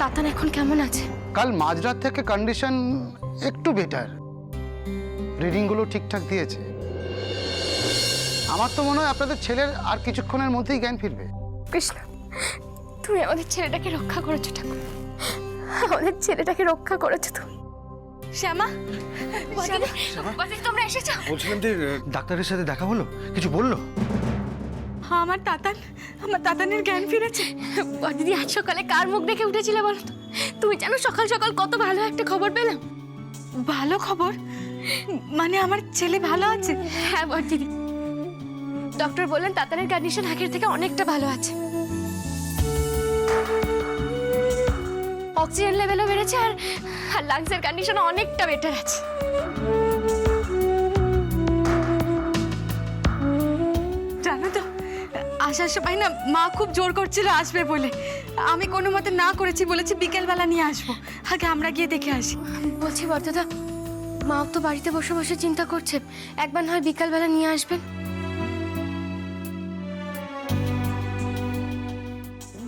তাতান এখন কেমন আছে? কাল মাঝরাত থেকে কন্ডিশন একটু বেটার, রিডিংগুলো ঠিকঠাক দিয়েছে। আমার তো মনে হয় আপনাদের ছেলের আর কিছুক্ষণের মধ্যেই জ্ঞান ফিরবে। কৃষ্ণ, তুমি আমাদের ছেলেটাকে রক্ষা করেছো ঠাকুর, আমাদের ছেলেটাকে রক্ষা করেছো তুমি। শ্যামা, বদিদি তোমরা এসেছো? বলছিলাম যে ডাক্তারের সাথে দেখা হলো, কিছু বললো? আমার তাতানের জ্ঞান ফিরেছে। বদিদি আজ সকালে কার মুখ দেখে উঠেছিলে বলো তো? তুমি জানো সকাল সকাল কত ভালো একটা খবর পেলাম। ভালো খবর? মানে আমার ছেলে ভালো আছে? হ্যাঁ বদিদি, ডক্টর বললেন তাতানের কন্ডিশন আগের থেকে অনেকটা ভালো আছে। অক্সিজেন লেভেলও বেড়েছে আর লাংসের কন্ডিশন অনেকটা বেটার আছে। জানো তো, আসার সময় না মা খুব জোর করছিল আসবে বলে। আমি কোনো মতে না করেছি, বলেছি বিকেলবেলা নিয়ে আসবো, আগে আমরা গিয়ে দেখে আসি। বলছি বর্দাদা, মাও তো বাড়িতে বসে বসে চিন্তা করছে, একবার নয় বিকালবেলা নিয়ে আসবেন।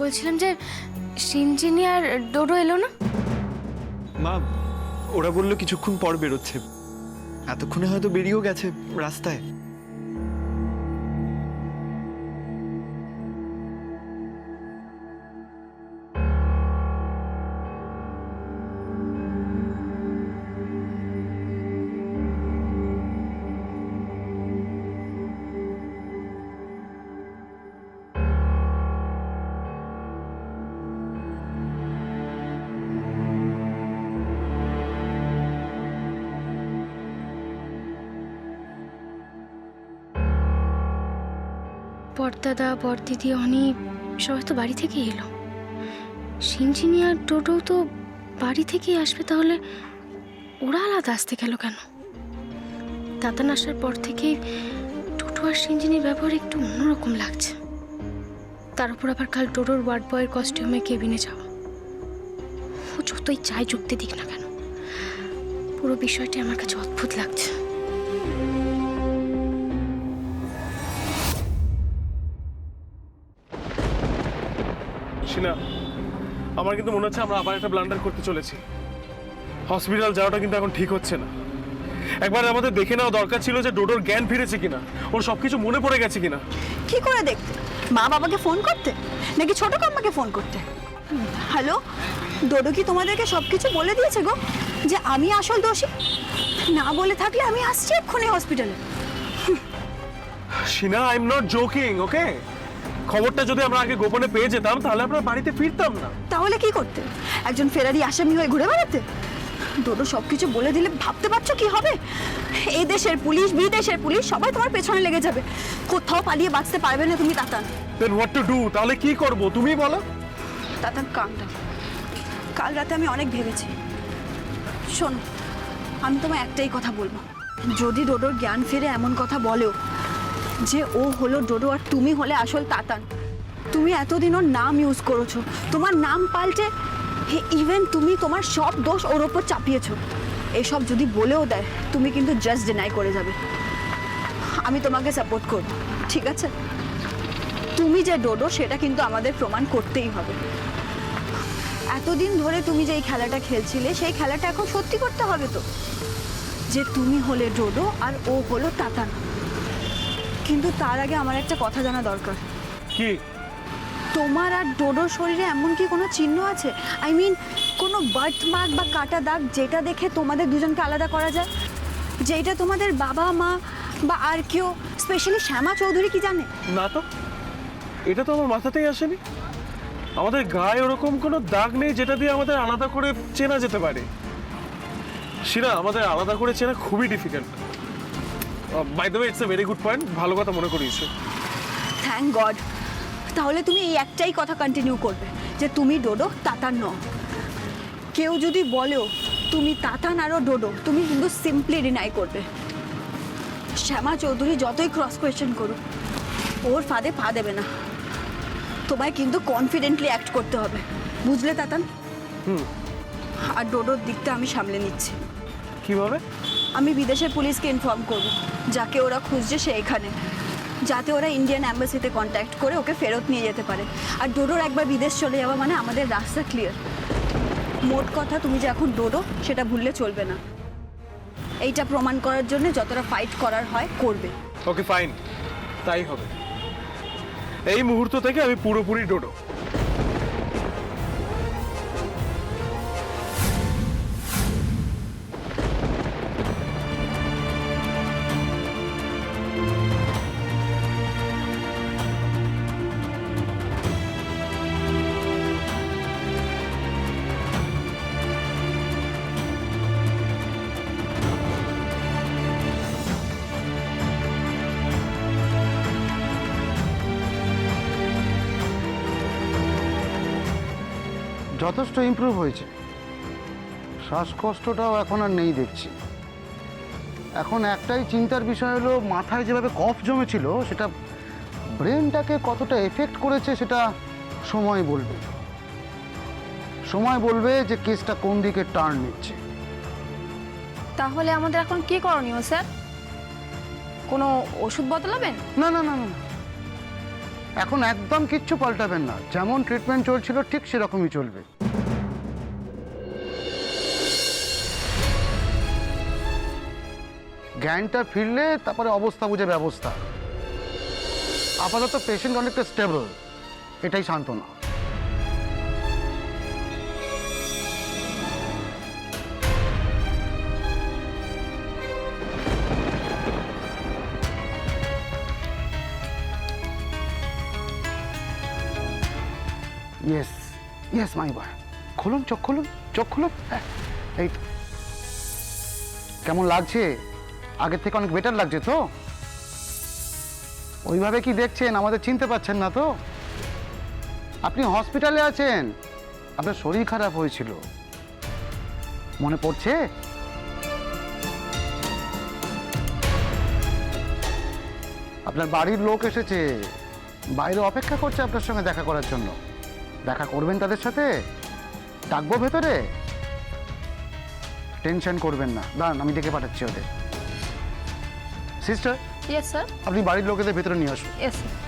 বলছিলাম যে সিনজিনি আর ডোডো এলো না? মা, ওরা বললো কিছুক্ষণ পর বেরোচ্ছে, এতক্ষণে হয়তো বেরিয়েও গেছে রাস্তায়। বড়দাদা, বড়দিদি, অনি সবাই তো বাড়ি থেকেই এলো। সিনজিনি আর ডোডো তো বাড়ি থেকেই আসবে, তাহলে ওরা আলাদা আসতে গেল কেন? তাতান আসার পর থেকেই ডোডো আর সিনজিনির ব্যবহার একটু অন্যরকম লাগছে। তার উপর আবার কাল ডোডোর ওয়ার্ড বয়ের কস্টিউমে কেবিনে যাওয়া। ও যতই চাই যুক্তি দিক না কেন, পুরো বিষয়টি আমার কাছে অদ্ভুত লাগছে। শিনা, আমার কিন্তু মনে হচ্ছে আমরা আবার একটা ব্লান্ডার করতে চলেছি। হসপিটাল যাওয়াটা কিন্তু এখন ঠিক হচ্ছে না। একবার আমাদের দেখে নেওয়া দরকার ছিল যে ডোডোর জ্ঞান ফিরেছে কিনা, ওর সবকিছু মনে পড়ে গেছে কিনা। কি করে দেখতে? মা বাবাকে ফোন করতে নাকি ছোট কাম্মাকে ফোন করতে? হ্যালো, ডোডো কি তোমাদেরকে সবকিছু বলে দিয়েছে গো যে আমি আসল দোষী? না বলে থাকলে আমি আসছি এক্ষুনি হসপিটালে। Sheena, I am not joking, okay? খবরটা যদি আমরা আগে গোপনে পেয়ে যেতাম তাহলে আমরা বাড়িতে ফিরতাম না। তাহলে কি করতে? একজন ফেরারি আসামি হয়ে ঘুরে বেড়াতে? ডোডো সবকিছু বলে দিলে ভাবতে পারছো কি হবে? এই দেশের পুলিশ, বিদেশের পুলিশ সবাই তোমার পেছনে লেগে যাবে। কোথাও পালিয়ে বাঁচতে পারবে না তুমি তাতান। দেন হোয়াট টু ডু? তাহলে কি করব তুমি বলো। তাতান কাম ডাউন। কাল রাতে আমি অনেক ভেবেছি। শোনো, আমি তোমায় একটাই কথা বলবো, যদি ডোডোর জ্ঞান ফিরে এমন কথা বলেও যে ও হলো ডোডো আর তুমি হলে আসল তাতান, তুমি এতদিন ওর নাম ইউজ করেছো, তোমার নাম পাল্টে ইভেন তুমি তোমার সব দোষ ওর ওপর চাপিয়েছো। এসব যদি বলেও দেয় তুমি কিন্তু জাস্ট ডিনাই করে যাবে। আমি তোমাকে সাপোর্ট করবো, ঠিক আছে? তুমি যে ডোডো সেটা কিন্তু আমাদের প্রমাণ করতেই হবে। এতদিন ধরে তুমি যে এই খেলাটা খেলছিলে সেই খেলাটা এখন সত্যি করতে হবে তো, যে তুমি হলে ডোডো আর ও হলো তাতান। কিন্তু তার আগে আমার একটা কথা জানা দরকার। কি? তোমার আর ডোডোর শরীরে এমন কি কোনো চিহ্ন আছে? আই মিন কোনো বার্থ মার্ক বা কাটা দাগ যেটা দেখে তোমাদের দুজনকে আলাদা করা যায়, যেটা তোমাদের বাবা মা বা আর কেউ, স্পেশালি শ্যামা চৌধুরী কি জানে? না তো, এটা তো আমার মাথাতেই আসেনি। আমাদের গায়ে ওরকম কোনো দাগ নেই যেটা দিয়ে আমাদের আলাদা করে চেনা যেতে পারে। শিনা, আমাদের আলাদা করে চেনা খুবই difficult. By the way, it's a very good point, ভালো কথা মনে করিয়েছো। Thank god. তাহলে তুমি এই একটাই কথা কন্টিনিউ করবে যে তুমি ডোডো, তাতান নও। কেউ যদি বলেও তুমি তাতান আরও ডোডো, তুমি কিন্তু সিম্পলি ডিনাই করবে। শ্যামা চৌধুরী যতই ক্রস কোয়েশ্চেন করুক, ওর ফাঁদে পা দেবে না। তোমায় কিন্তু কনফিডেন্টলি অ্যাক্ট করতে হবে, বুঝলে তাতান? আর ডোডোর দিকটা আমি সামলে নিচ্ছি। কিভাবে? আমি বিদেশের পুলিশকে ইনফর্ম করব, যাকে ওরা খুঁজছে সে এখানে, যাতে ওরা ইন্ডিয়ান অ্যাম্বাসিতে কন্ট্যাক্ট করে ওকে ফেরত নিয়ে যেতে পারে। আর ডোডোর একবার বিদেশ চলে যাওয়া মানে আমাদের রাস্তা ক্লিয়ার। মোট কথা তুমি যে এখন ডোডো সেটা ভুললে চলবে না। এইটা প্রমাণ করার জন্য যতটা ফাইট করার হয় করবে। ওকে ফাইন, তাই হবে। এই মুহূর্ত থেকে আমি পুরোপুরি ডোডো। যথেষ্ট ইমপ্রুভ হয়েছে। শ্বাসকষ্টটাও এখন আর নেই দেখছি। এখন একটাই চিন্তার বিষয় হলো, মাথায় যেভাবে কফ জমেছিল সেটা ব্রেনটাকে কতটা এফেক্ট করেছে সেটা সময় বলবে। সময় বলবে যে কেসটা কোন দিকে টার্ন নিচ্ছে। তাহলে আমাদের এখন কি করণীয় স্যার? কোনো ওষুধ বদলাবেন? না না না না, এখন একদম কিচ্ছু পাল্টাবেন না। যেমন ট্রিটমেন্ট চলছিল ঠিক সেরকমই চলবে। জ্ঞানটা ফিরলে তারপরে অবস্থা বুঝে ব্যবস্থা। আপাতত পেশেন্ট অনেকটা স্টেবল, এটাই সান্ত্বনা। ইয়েস ইয়েস মাই বয়, খুলুন চোখ, খুলুন চোখ, খুলুন। হ্যাঁ, এই তো। কেমন লাগছে? আগের থেকে অনেক বেটার লাগছে তো? ওইভাবে কি দেখছেন? আমাদের চিনতে পারছেন না তো? আপনি হসপিটালে আছেন, আপনার শরীর খারাপ হয়েছিল, মনে পড়ছে? আপনার বাড়ির লোক এসেছে, বাইরে অপেক্ষা করছে আপনার সঙ্গে দেখা করার জন্য। দেখা করবেন তাদের সাথে? ডাকবো ভেতরে? টেনশন করবেন না, দাঁড়ান আমি ডেকে পাঠাচ্ছি ওদের। Sister, yes sir. আপনি বাড়ির লোকেদের ভেতরে নিয়ে আসুন। Yes sir.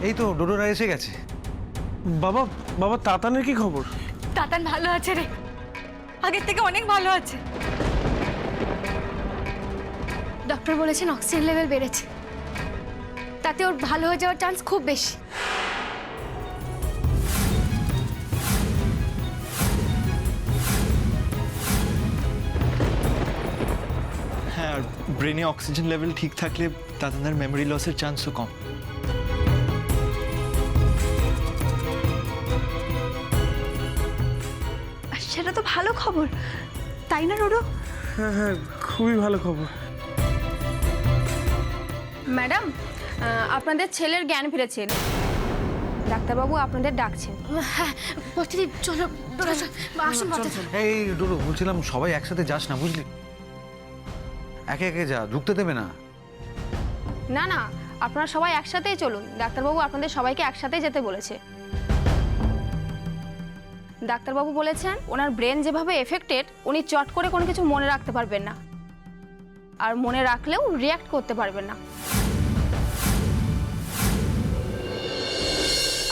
এই তো ডোডোরা এসে গেছে। বাবা, বাবা তাতানের কি খবর? তাতান ভালো আছে রে, আগের থেকে অনেক ভালো আছে। ডক্টর বলেছেন অক্সিজেন লেভেল বেড়েছে, তাতে ওর ভালো হয়ে যাওয়ার চান্স খুব বেশি। হ্যাঁ, আর ব্রেনে অক্সিজেন লেভেল ঠিক থাকলে তাদের মেমোরি লসের চান্সও কম। সেটা তো ভালো খবর, তাই না ডোডো? হ্যাঁ হ্যাঁ, খুবই ভালো খবর। ম্যাডাম, আপনাদের ছেলের জ্ঞান ফিরেছে। ডাক্তারবাবু আপনাদের ডাকছেন। হ্যাঁ বর্তিদি, চলো আসুন বর্তিদি। এই ডোডো, বলছিলাম সবাই একসাথে যাস না, বুঝলি? একে একে যা, ঢুকতে দেবে না। না না, আপনারা সবাই একসাথেই চলুন। ডাক্তারবাবু আপনাদের সবাইকে একসাথেই যেতে বলেছে। ডাক্তারবাবু বলেছেন ওনার ব্রেন যেভাবে এফেক্টেড, উনি চট করে কোনো কিছু মনে রাখতে পারবেন না, আর মনে রাখলেও রিয়্যাক্ট করতে পারবেন না।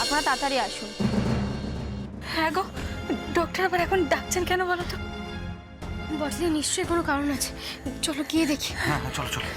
আপনারা তাড়াতাড়ি আসুন। হ্যাঁ গো, ডক্টর আবার এখন ডাকছেন কেন বলো তো? বর্তিদি, নিশ্চয়ই কোনো কারণ আছে, চলো গিয়ে দেখি। হ্যাঁ হ্যাঁ, চলো চলো।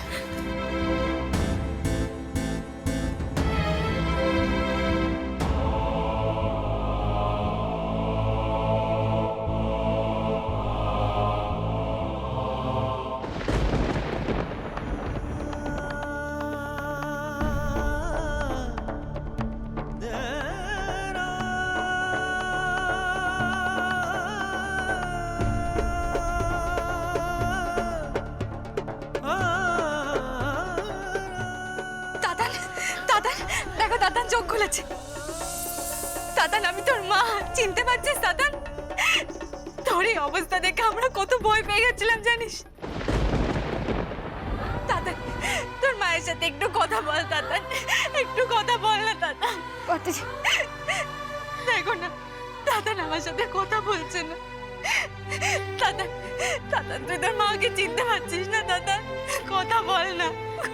তাতান, তাতান দেখো, তাতান চোখ খুলেছে। তাতান, আমি তোর মা, চিনতে পারছিস তাতান? তোর এই অবস্থা দেখে আমরা কত ভয় পেয়ে গেছিলাম জানিস? তাতান, তোর মায়ের আমার সাথে একটু কথা বল তাতান, একটু কথা বল না তাতান। বর্দিদি, দেখো না তাতান আমার সাথে কথা বলছে না। তাতান, তাতান তুই তোর মাকে চিনতে পারছিস না তাতান? কথা বল না,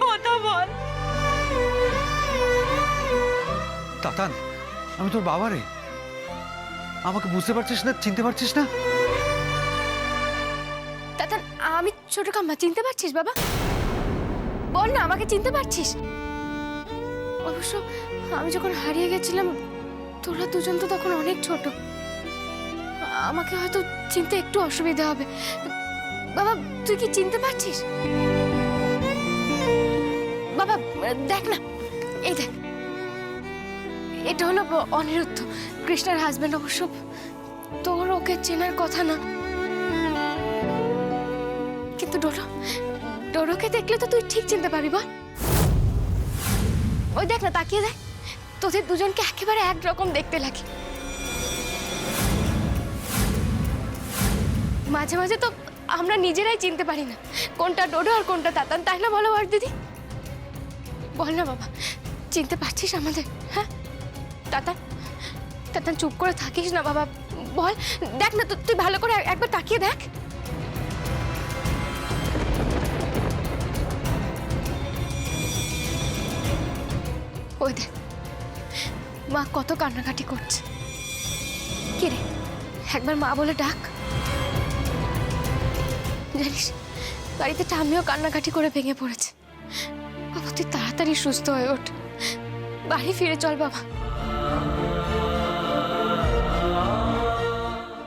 কথা বল। তাতান, আমি তোর বাবা রে। আমাকে বুঝতে পারছিস না, চিনতে পারছিস না? তাতান, আমি ছোট কাম্মা, চিনতে পারছিস বাবা? বল না, আমাকে চিনতে পারছিস? অবশ্য আমি যখন হারিয়ে গেছিলাম তোরা দুজন তো তখন অনেক ছোট, আমাকে হয়তো চিনতে একটু অসুবিধা হবে। বাবা, তুই কি চিনতে পারছিস? বাবা দেখ না, এই দেখ, এটা হলো অনিরুদ্ধ, কৃষ্ণার হাজবেন্ড। অবশ্য তোর ওকে চেনার কথা না, কিন্তু ডোরোকে দেখলে তো তুই ঠিক চিনতে পারবি। বল, ওই দেখ না, তাকিয়ে দেখ, তোদের দুজনকে একেবারে একরকম দেখতে লাগে। মাঝে মাঝে তো আমরা নিজেরাই চিনতে পারি না কোনটা ডোডো আর কোনটা তাতান, তাই না বলো দিদি? বল না বাবা, চিনতে পারছিস আমাদের? হ্যাঁ তাতান, তাতান চুপ করে থাকিস না বাবা, বল। দেখ না, তুই ভালো করে একবার তাকিয়ে দেখ। ওই দেখ, মা কত কান্নাকাটি করছে। কি রে, একবার মা বলে ডাক। জানিস, বাড়িতে ঠাম্মিও কান্নাকাটি করে ভেঙে পড়েছে। বাবা তুই তাড়াতাড়ি সুস্থ হয়ে ওঠ, বাড়ি ফিরে চল বাবা।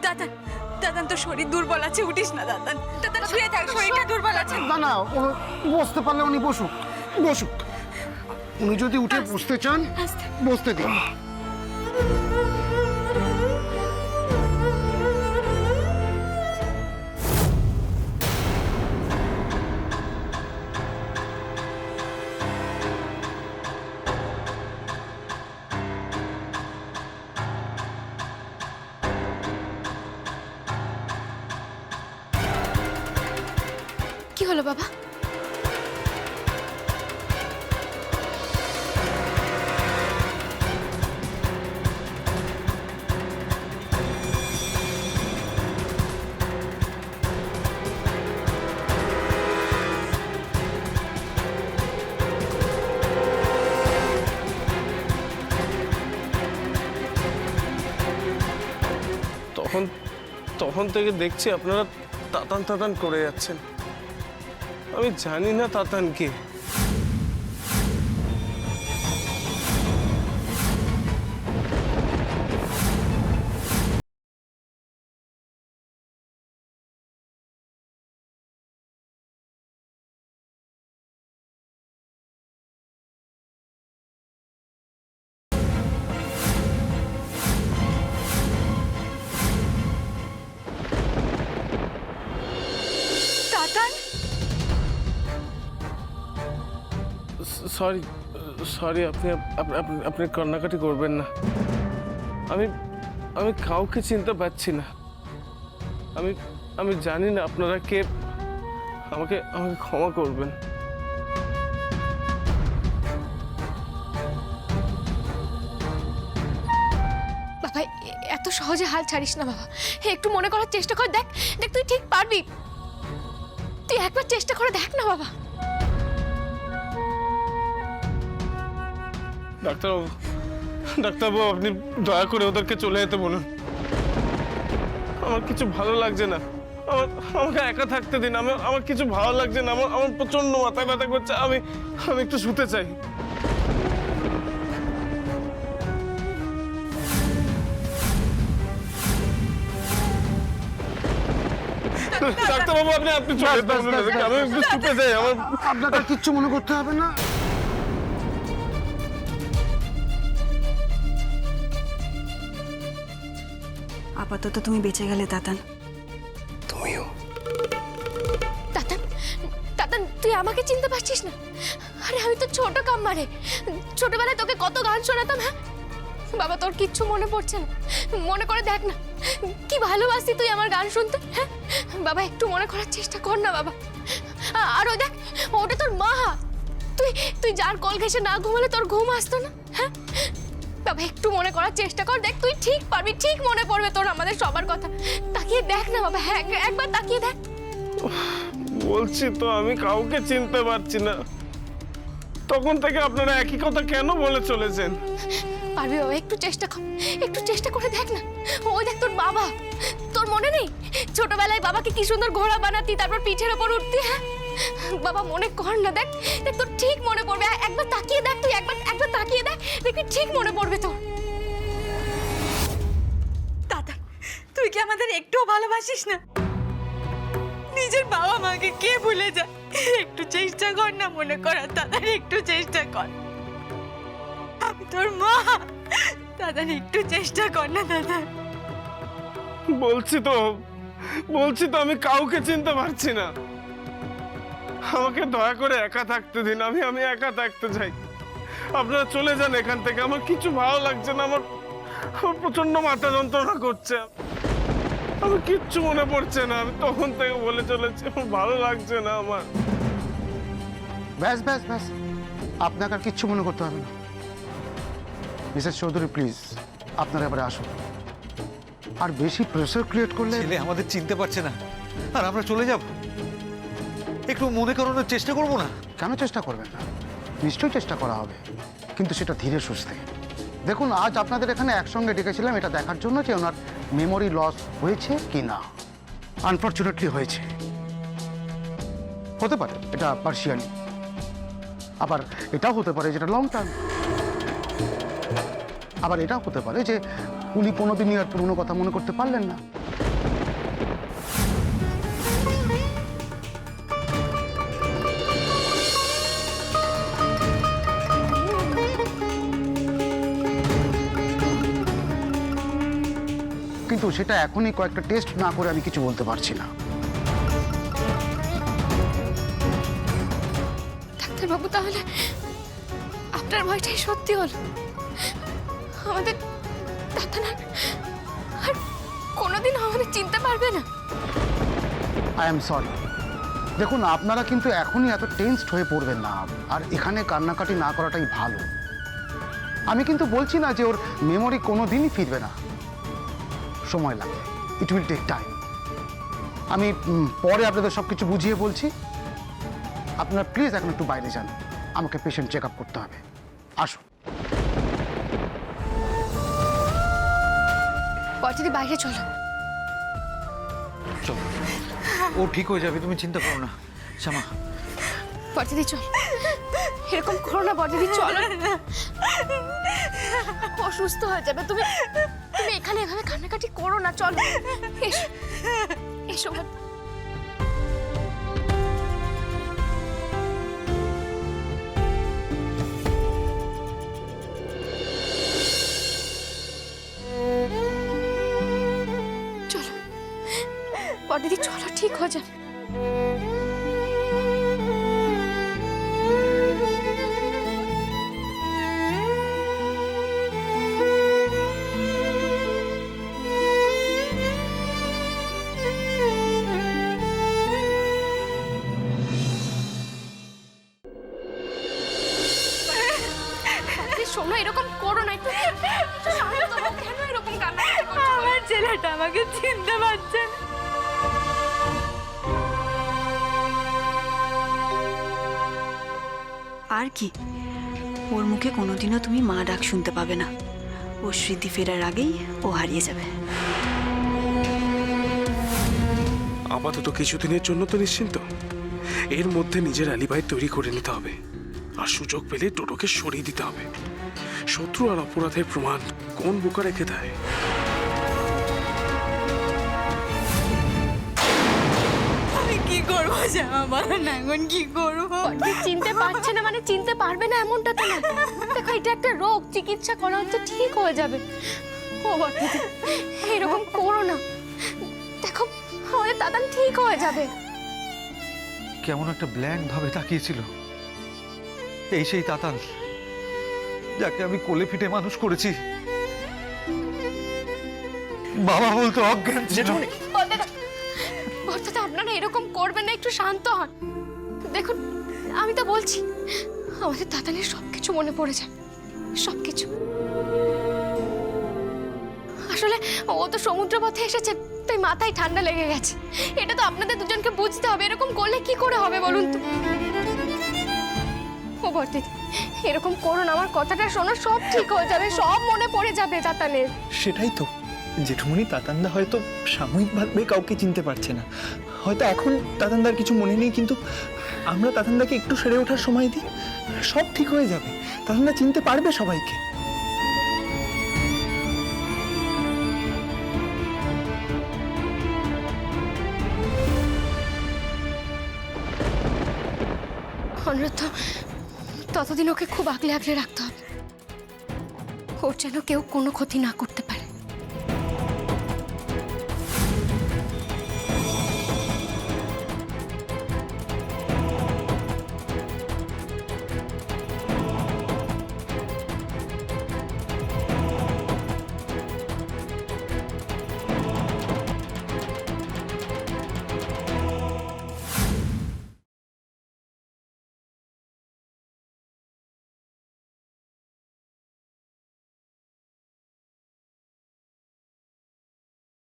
তাতান, তাতান তোর শরীর দুর্বল আছে, উঠিস না তাতান। তাতান শুয়ে থাক, শরীরটা দুর্বল আছে। না না, ও বসতে পারলে উনি বসুক, বসুক। উনি যদি উঠে বসতে চান বসতে দিন। কি হলো বাবা? তখন থেকে দেখছি আপনারা তাতান তাতান করে যাচ্ছেন। আমি জানি না তাতান কে। তাতান, সরি সরি, আপনি আপনি কান্নাকাটি করবেন না। আমি কাউকে চিনতে পারছি না। আমি জানি না আপনারা কে। আমাকে ক্ষমা করবেন। বাবা এত সহজে হাল ছাড়িস না বাবা, একটু মনে করার চেষ্টা কর। দেখ দেখ, তুই ঠিক পারবি, তুই একবার চেষ্টা করে দেখ না বাবা। ডাক্তারবাবু আপনি দয়া করে ওদেরকে চলে যেতে বলুন। আমার কিছু ভালো লাগছে না, আমাকে একা থাকতে দিন। আমার কিছু ভালো লাগছে না, আমার প্রচন্ড মাথা ব্যথা করছে। আমি একটু শুতে চাই। ডাক্তারবাবু আপনি চলে যেতে বলুন, আমি একটু শুতে চাই। আপনাকে কিচ্ছু মনে করতে হবে না। আপাতত তুমি বেঁচে গেলে তাতান। তুমিও। তাতান, তাতান তুই আমাকে চিনতে পারছিস না? আরে আমি তো ছোট কাম্মা রে, ছোটবেলায় তোকে কত গান শোনাতাম। হ্যাঁ বাবা, তোর কিচ্ছু মনে পড়ছে না? মনে করে দেখ না, কি ভালোবাসি তুই আমার গান শুনতে। হ্যাঁ বাবা, একটু মনে করার চেষ্টা কর না বাবা। আর ওই দেখ, ওটা তোর মা, তুই তুই যার কল ঘেঁষে না ঘুমালে তোর ঘুম আসতো না? হ্যাঁ বাবা, একটু মনে করার চেষ্টা কর, দেখ তুই ঠিক পারবি, ঠিক মনে পড়বে তোর আমাদের সবার কথা। তাকিয়ে দেখ না বাবা, হ্যাঁ একবার তাকিয়ে দেখ। বলছি তো আমি কাউকে চিনতে পারছি না। তখন থেকে আপনারা একই কথা কেন বলে চলেছেন? পারবি বাবা, একটু চেষ্টা কর, একটু চেষ্টা করে দেখ না। ওই দেখ তোর বাবা, তোর মনে নেই ছোটবেলায় বাবাকে কি সুন্দর ঘোড়া বানাতি, তারপর পিঠের ওপর উঠতি? হ্যাঁ বাবা, মনে কর না, দেখ দেখ তোর ঠিক মনে পড়বে। একবার তাকিয়ে দেখ, তুই একবার তাকিয়ে দেখ, দেখবি ঠিক মনে পড়বে তোর। দাদা, তুই কি আমাদের একটুও ভালোবাসিস না? নিজের বাবা মাকে কে ভুলে যায়? একটু চেষ্টা কর না মনে করার দাদার, একটু চেষ্টা কর। আমি তোর মা, দাদার একটু চেষ্টা কর না দাদা। বলছি তো আমি কাউকে চিনতে পারছি না। আমাকে দয়া করে একা থাকতে দিন, আমি একা থাকতে চাই। আপনারা চলে যান এখান থেকে, আমার কিছু ভালো লাগছে না। আমার প্রচন্ড মাথা যন্ত্রণা করছে, আমার কিচ্ছু মনে পড়ছে না। আমি তখন থেকে বলে চলেছি, আমার ভালো লাগছে না আমার। ব্যাস ব্যাস ব্যাস, আপনাকে আর কিচ্ছু মনে করতে হবে না। মিসেস চৌধুরী প্লিজ, আপনারা এবারে আসুন। আর বেশি প্রেশার ক্রিয়েট করলে ছেলে আমাদের চিনতে পারছে না, আর আমরা চলে যাব। একটু মনে করানোর চেষ্টা করবো না? কেন চেষ্টা করবেন না? নিশ্চয়ই চেষ্টা করা হবে, কিন্তু সেটা ধীরে সুস্থে। দেখুন, আজ আপনাদের এখানে একসঙ্গে ডেকেছিলাম এটা দেখার জন্য যে ওনার মেমোরি লস হয়েছে কি না। আনফর্চুনেটলি হয়েছে, হতে পারে এটা পার্শিয়ালি, আবার এটাও হতে পারে যেটা লং টার্ম, আবার এটাও হতে পারে যে উনি কোনোদিনই আর পুরনো কথা মনে করতে পারলেন না। কিন্তু সেটা এখনই কয়েকটা টেস্ট না করে আমি কিছু বলতে পারছি না। ডাক্তারবাবু, তাহলে আপনার ভয়টাই সত্যি হলো? আমাদের দাদা না আর কোনোদিন আমাদের চিনতে পারবে না? I am sorry. দেখুন, আপনারা কিন্তু এখনই এত টেনসড হয়ে পড়বেন না, আর এখানে কান্নাকাটি না করাটাই ভালো। আমি কিন্তু বলছি না যে ওর মেমোরি কোনো দিনই ফিরবে না, সময় লাগবে, ইট উইল টেক টাইম। আমি পরে আপনাদের সব কিছু বুঝিয়ে বলছি। আপনারা প্লিজ এখন একটু বাইরে যান, আমাকে পেশেন্ট চেক আপ করতে হবে। আসুন। বর্দিদি, বাইরে চলো। চল, ও ঠিক হয়ে যাবে, তুমি চিন্তা করো না। শ্যামা, বর্দিদি চল, এরকম করো না বর্দিদি, চলো। অসুস্থ হয়ে যাবে, তুমি এখানে এভাবে কান্নাকাটি করো না, চলো এসো এসো। চলো বর্দিদি, চলো, ঠিক হয়ে যাবে। শোনো, এরকম করো না, একটু শান্ত হও। কেন এরকম কান্নাকাটি করছো? আমার ছেলেটা আমাকে চিনতে পারছে না। আর কি, ওর মুখে কোনোদিনও তুমি মা ডাক শুনতে পাবে না। ওর স্মৃতি ফেরার আগেই ও হারিয়ে যাবে। আপাতত কিছুদিনের জন্য তো নিশ্চিন্ত। এর মধ্যে নিজের অ্যালিবাই তৈরি করে নিতে হবে, আর সুযোগ পেলে টোটোকে সরিয়ে দিতে হবে। শত্রু আর অপরাধের প্রমাণ কোন বোকা রেখে দেয়? আমি কি করবো জামা, বলো না এখন কি করবো? বর্দি চিনতে পারছে না মানে চিনতে পারবে না এমনটা তো না। দেখো, এটা একটা রোগ, চিকিৎসা করা হচ্ছে, ঠিক হয়ে যাবে। ও বর্দি, এরকম করো না। দেখো, আমাদের দাদা ঠিক হয়ে যাবে। কেমন একটা ব্ল্যাঙ্ক ভাবে তাকিয়েছিল। এই সেই তাতাল যাকে আমি কোলে পিঠে মানুষ করেছি। বাবা বলতো অজ্ঞান ছিল। বর্দাদা, আপনারা এরকম করবেন না, একটু শান্ত হন। দেখুন, আমি তো বলছি আমাদের তাতানের সব কিছু মনে পড়ে যায়, সব কিছু। আসলে ও তো সমুদ্র পথে এসেছে, তাই মাথায় ঠান্ডা লেগে গেছে। এটা তো আপনাদের দুজনকে বুঝতে হবে। এরকম করলে কি করে হবে বলুন তো? ও বর্দিদি, এরকম করুন, আমার কথাটা শোনো, সব ঠিক হয়ে যাবে, সব মনে পড়ে যাবে তাতানের। সেটাই তো, জেঠুমনি তাতানদা হয়তো সাময়িকভাবে কাউকে চিনতে পারছে না, হয়তো এখন তাতানদার কিছু মনে নেই, কিন্তু আমরা তাতানদাকে একটু সেরে ওঠার সময় দিই, সব ঠিক হয়ে যাবে। তাতানদা চিনতে পারবে সবাইকে। অনুরোধ, ততদিন ওকে খুব আগলে আগলে রাখতে হবে, ওর যেন কেউ কোনো ক্ষতি না করতে পারে।